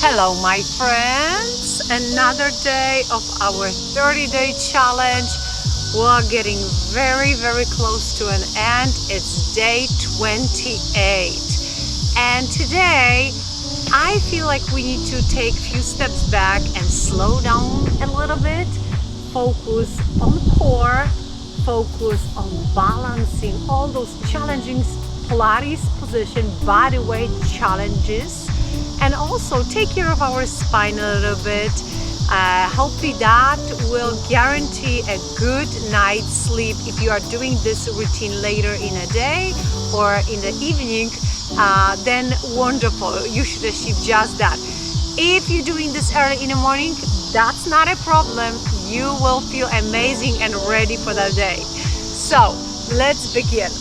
Hello my friends, another day of our 30-day challenge. We're getting very close to an end. It's day 28 and today I feel like we need to take a few steps back and slow down a little bit, focus on the core, focus on balancing all those challenging Pilates position, body weight challenges, and also take care of our spine a little bit. Hopefully that will guarantee a good night's sleep. If you are doing this routine later in a day or in the evening, then wonderful, you should achieve just that. If you're doing this early in the morning, that's not a problem. You will feel amazing and ready for the day. So let's begin.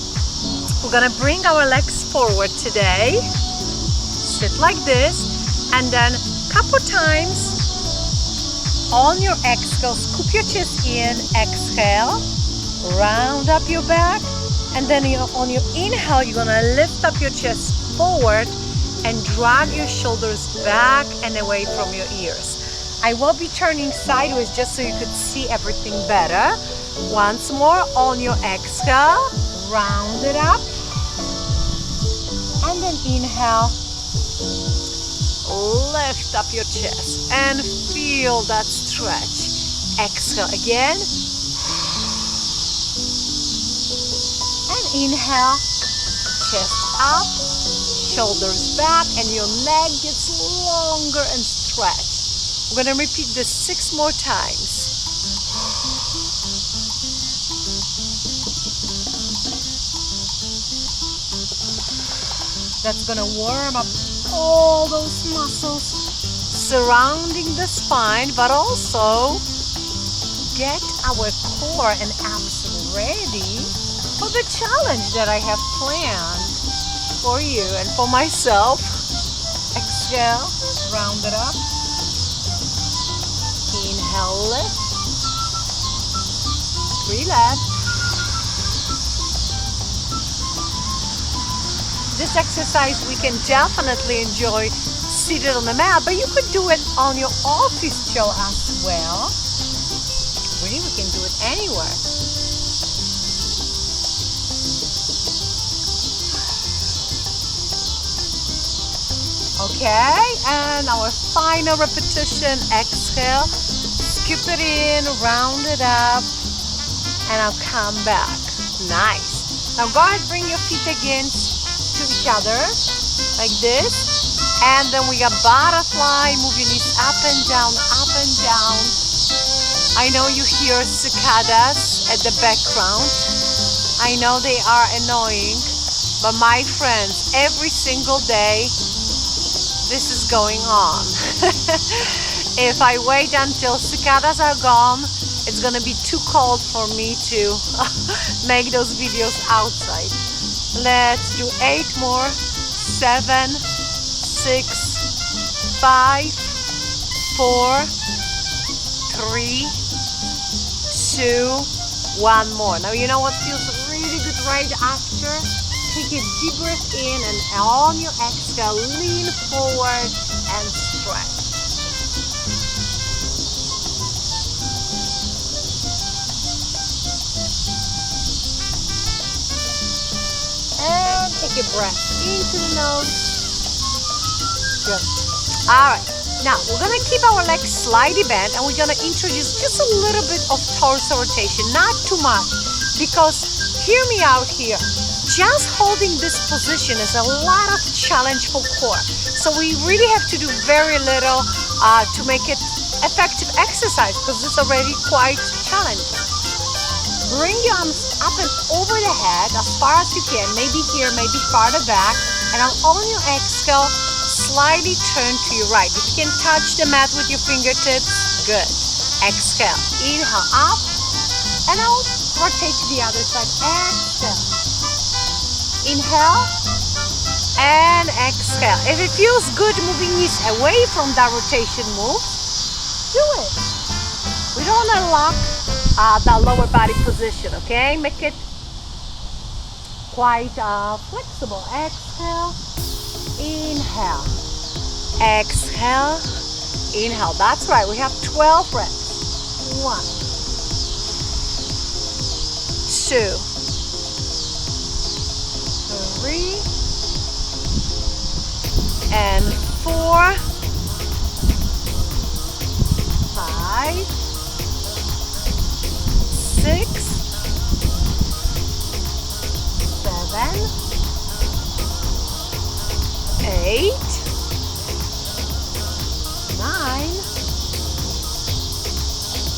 We're gonna bring our legs forward today. Sit like this, and then couple times on your exhale, scoop your chest in, exhale, round up your back, and then on your inhale, you're gonna lift up your chest forward and drag your shoulders back and away from your ears. I will be turning sideways just so you could see everything better. Once more on your exhale, round it up, and then inhale, lift up your chest and feel that stretch. Exhale again, and inhale, chest up, shoulders back, and your neck gets longer and stretched. We're going to repeat this 6 more times. That's going to warm up all those muscles surrounding the spine, but also get our core and abs ready for the challenge that I have planned for you and for myself. Exhale, round it up. Inhale, lift. Relax. This exercise we can definitely enjoy seated on the mat, but you could do it on your office chair as well. Really, we can do it anywhere. Okay, and our final repetition, exhale, scoop it in, round it up, and I'll come back. Nice. Now go ahead, bring your feet against to each other like this, and then we got butterfly. Move your knees up and down, up and down. I know you hear cicadas at the background. I know they are annoying, but my friends, every single day this is going on. If I wait until cicadas are gone, it's gonna be too cold for me to make those videos outside. Let's do 8 more. 7, 6, 5, 4, 3, 2, 1 more. Now you know what feels really good right after? Take a deep breath in, and on your exhale, lean forward and stretch. And take a breath into the nose. Good. All right. Now we're gonna keep our legs slightly bent, and we're gonna introduce just a little bit of torso rotation, not too much, because hear me out here. Just holding this position is a lot of challenge for core. So we really have to do very little to make it effective exercise, because it's already quite challenging. Bring your arms up and over the head as far as you can, maybe here, maybe farther back, and on your exhale, slightly turn to your right. If you can touch the mat with your fingertips, good. Exhale, inhale up, and out, rotate to the other side. Exhale, inhale, and exhale. If it feels good moving knees away from that rotation move, do it. We don't want to lock the lower body position, okay? Make it quite flexible. Exhale, inhale, Exhale, inhale. That's right, we have 12 reps. 1, 2, 3, and 4, 5, 6, 7, 8, 9,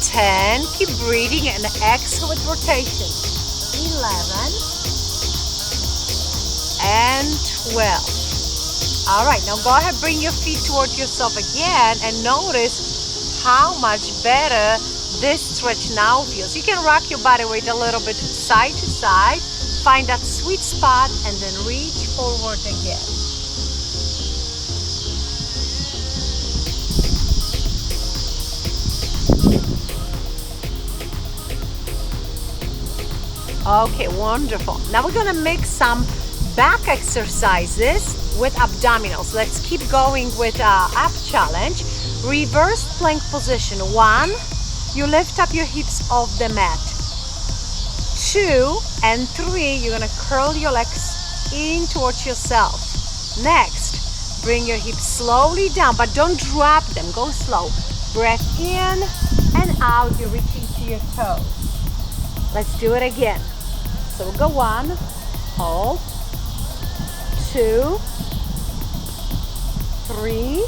10. Keep breathing and exhale with rotation. 11 and 12. All right, now go ahead, bring your feet towards yourself again and notice how much better this stretch now feels. You can rock your body weight a little bit side to side, find that sweet spot, and then reach forward again. Okay, wonderful. Now we're gonna mix some back exercises with abdominals. Let's keep going with ab challenge. Reverse plank position. 1, you lift up your hips off the mat. 2 and 3, you're gonna curl your legs in towards yourself. Next, bring your hips slowly down, but don't drop them. Go slow. Breath in and out. You're reaching to your toes. Let's do it again. So we'll go 1, hold, 2, 3,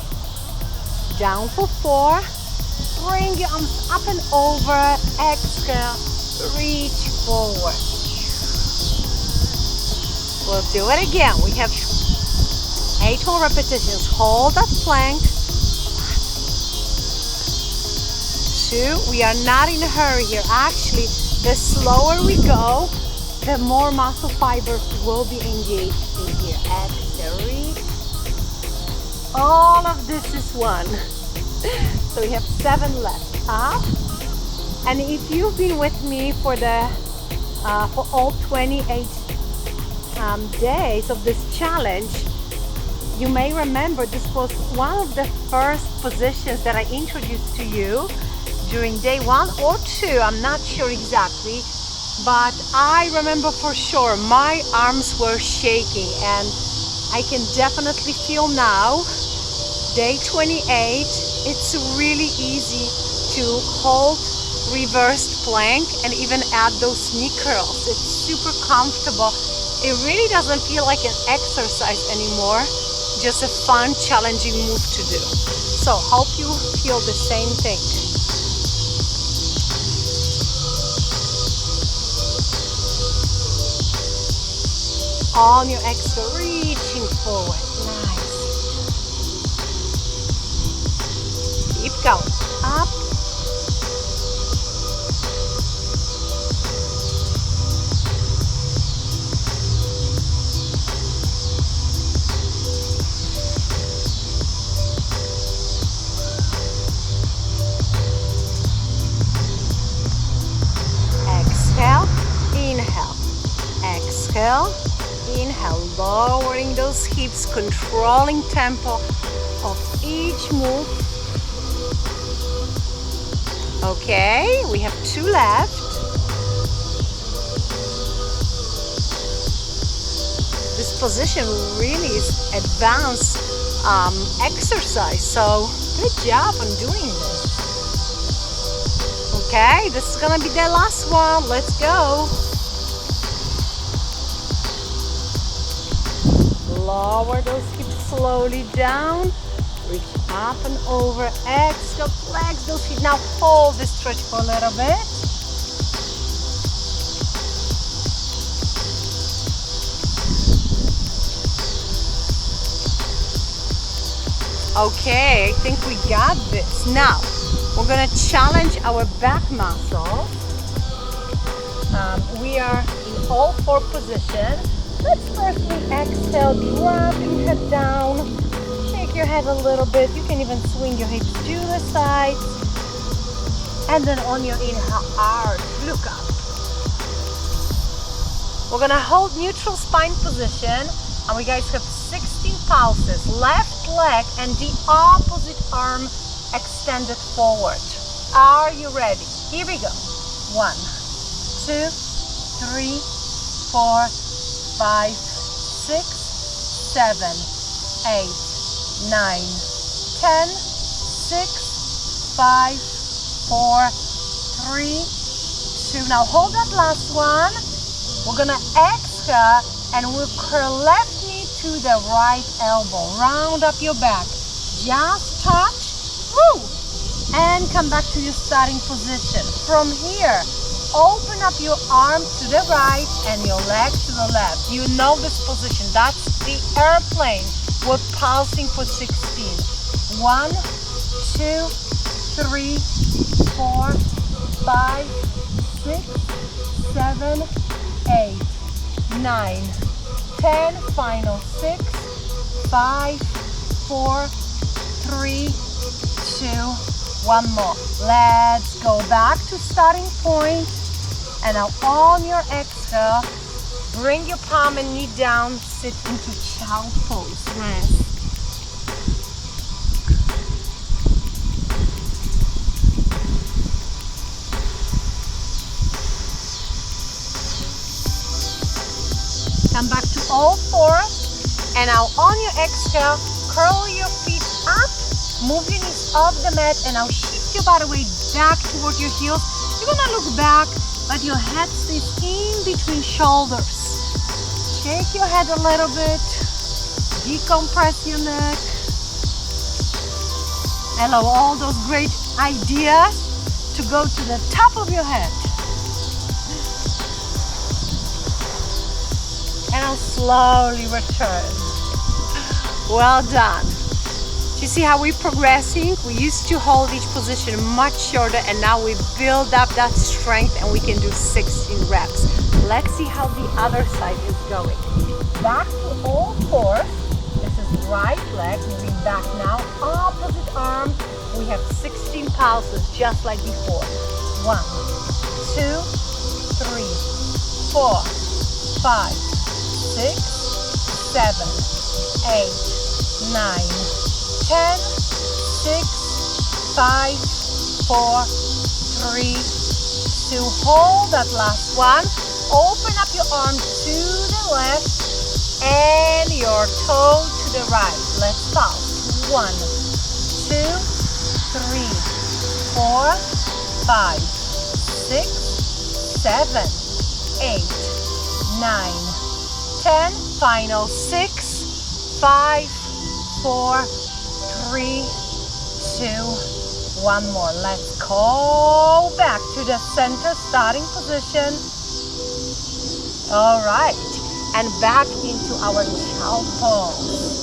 down for 4, bring your arms up and over, exhale, reach forward. We'll do it again. We have 8 more repetitions. Hold that plank. 2, we are not in a hurry here. Actually, the slower we go, the more muscle fibers will be engaged in here. Exhale, reach. All of this is 1. So we have 7 left. Up. And if you've been with me for all 28 days of this challenge, you may remember this was one of the first positions that I introduced to you during day 1 or 2. I'm not sure exactly. But I remember for sure my arms were shaking, and I can definitely feel now, day 28, it's really easy to hold reversed plank and even add those knee curls. It's super comfortable. It really doesn't feel like an exercise anymore, just a fun, challenging move to do. So hope you feel the same thing. On your exhale, reaching forward. Nice. Keep going. Up. Exhale. Inhale. Exhale. Inhale, lowering those hips, controlling tempo of each move. Okay, we have 2 left. This position really is advanced exercise, so good job on doing this. Okay, this is gonna be the last one. Let's go. Lower those hips slowly down. Reach up and over. Exhale, flex those feet. Now hold this stretch for a little bit. Okay, I think we got this. Now, we're gonna challenge our back muscle. We are in all 4 position. Let's firstly exhale, drop your head down, shake your head a little bit. You can even swing your hips to the side. And then on your inhale, arch, look up. We're gonna hold neutral spine position, and we guys have 16 pulses. Left leg and the opposite arm extended forward. Are you ready? Here we go. 1, 2, 3, 4, 5, 6, 7, 8, 9, 10, 6, 5, 4, 3, 2. Now hold that last one. We're gonna exhale and we'll curl left knee to the right elbow. Round up your back. Just touch. Woo! And come back to your starting position. From here, open up your arm to the right and your leg to the left. You know this position. That's the airplane. We're pulsing for 16. 1, 2, 3, 4, 5, 6, 7, 8, 9, 10. Final 6, 5, 4, 3, 2. One more. Let's go back to starting point. And now on your exhale, bring your palm and knee down. Sit into child pose. Rest. Come back to all fours. And now on your exhale, curl your feet up. Move your knees off the mat and now shift your body weight back toward your heels. You're gonna look back, but your head stays in between shoulders. Shake your head a little bit. Decompress your neck. Allow all those great ideas to go to the top of your head. And I'll slowly return. Well done. Do you see how we're progressing? We used to hold each position much shorter and now we build up that strength and we can do 16 reps. Let's see how the other side is going. Back to all fours. This is right leg, moving back now. Opposite arm. We have 16 pulses just like before. 1, 2, 3, 4, 5, 6, 7, 8, 9, 10, 6, 5, 4, 3, 2. Hold that last one. Open up your arm to the left and your toe to the right. Let's pulse. 1, 2, 3, 4, 5, 6, 7, 8, 9, 10. Final 6, 5, 4, 3, 2, one more. Let's go back to the center starting position. All right, and back into our child pose.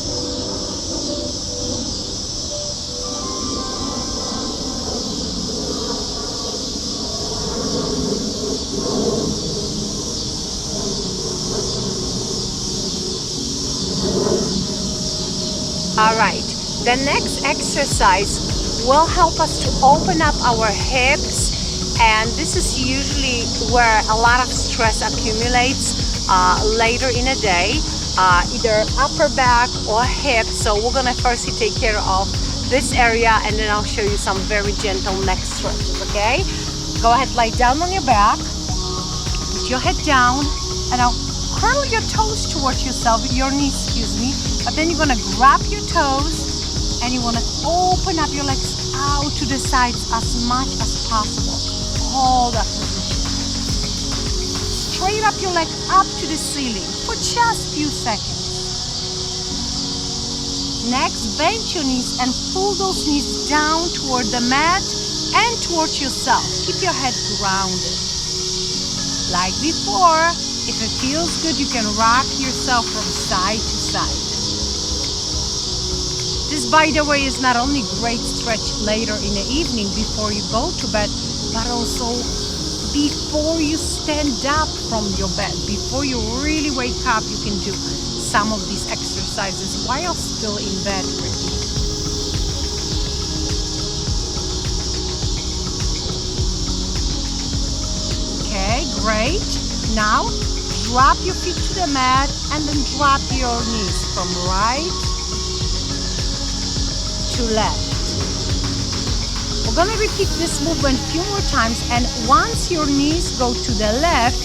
All right, the next exercise will help us to open up our hips, and this is usually where a lot of stress accumulates later in a day, either upper back or hip. So we're gonna first take care of this area and then I'll show you some very gentle neck stretches, okay? Go ahead, lie down on your back, put your head down, and now curl your toes towards yourself, your knees, excuse me, but then you're gonna grab your toes and you wanna open up your legs out to the sides as much as possible. Hold that position. Straight up your leg up to the ceiling for just a few seconds. Next, bend your knees and pull those knees down toward the mat and towards yourself. Keep your head grounded. Like before, if it feels good, you can rock yourself from side to side. This, by the way, is not only great stretch later in the evening before you go to bed, but also before you stand up from your bed. Before you really wake up, you can do some of these exercises while still in bed already. Okay, great. Now, drop your feet to the mat and then drop your knees from right to left. We're gonna repeat this movement a few more times, and once your knees go to the left,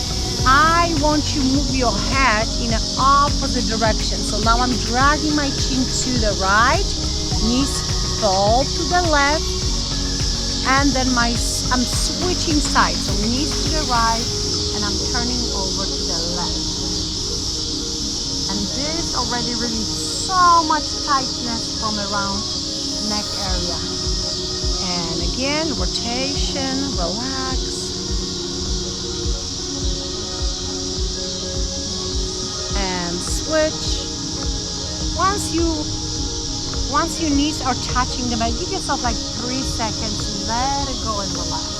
I want you to move your head in an opposite direction. So now I'm dragging my chin to the right, knees fall to the left, and then I'm switching sides. So knees to the right, and I'm turning over to the left. And this already released so much tightness from around neck area. And again, rotation, relax. And switch. Once your knees are touching the mat, give yourself like 3 seconds, let it go and relax.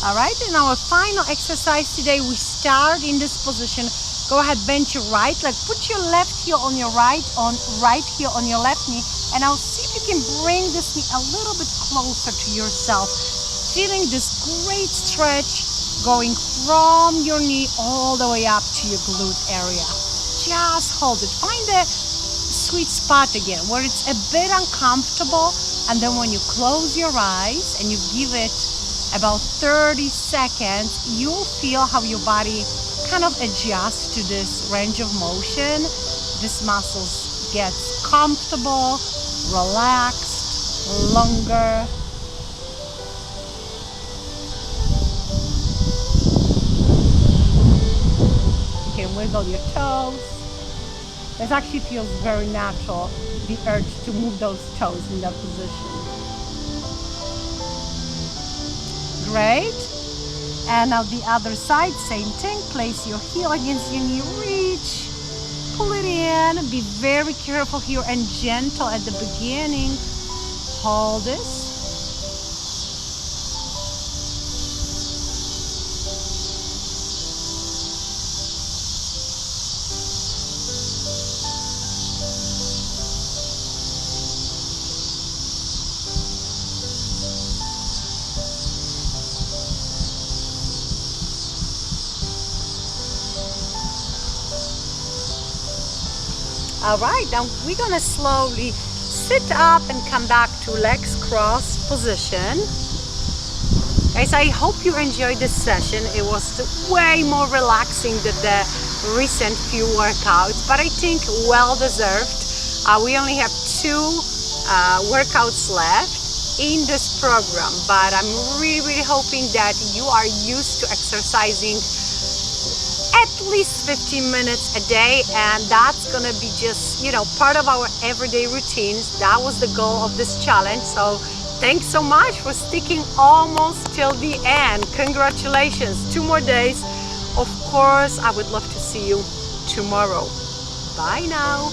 All right, in our final exercise today, we start in this position. Go ahead, bend your right leg, put your left heel on your right heel on your left knee, and I'll see if you can bring this knee a little bit closer to yourself. Feeling this great stretch going from your knee all the way up to your glute area. Just hold it. Find the sweet spot again, where it's a bit uncomfortable, and then when you close your eyes and you give it about 30 seconds, you'll feel how your body kind of adjusts to this range of motion. This muscles gets comfortable, relaxed, longer. You can wiggle your toes. This actually feels very natural, the urge to move those toes in that position. Great. And now the other side, same thing. Place your heel against your knee, reach, pull it in. Be very careful here and gentle at the beginning. Hold this. All right, now we're gonna slowly sit up and come back to legs crossed position. Guys, I hope you enjoyed this session. It was way more relaxing than the recent few workouts, but I think well deserved. We only have 2 workouts left in this program, but I'm really hoping that you are used to exercising at least 15 minutes a day, and that's gonna be just, part of our everyday routines. That was the goal of this challenge. So thanks so much for sticking almost till the end. Congratulations, 2 more days. Of course, I would love to see you tomorrow. Bye now.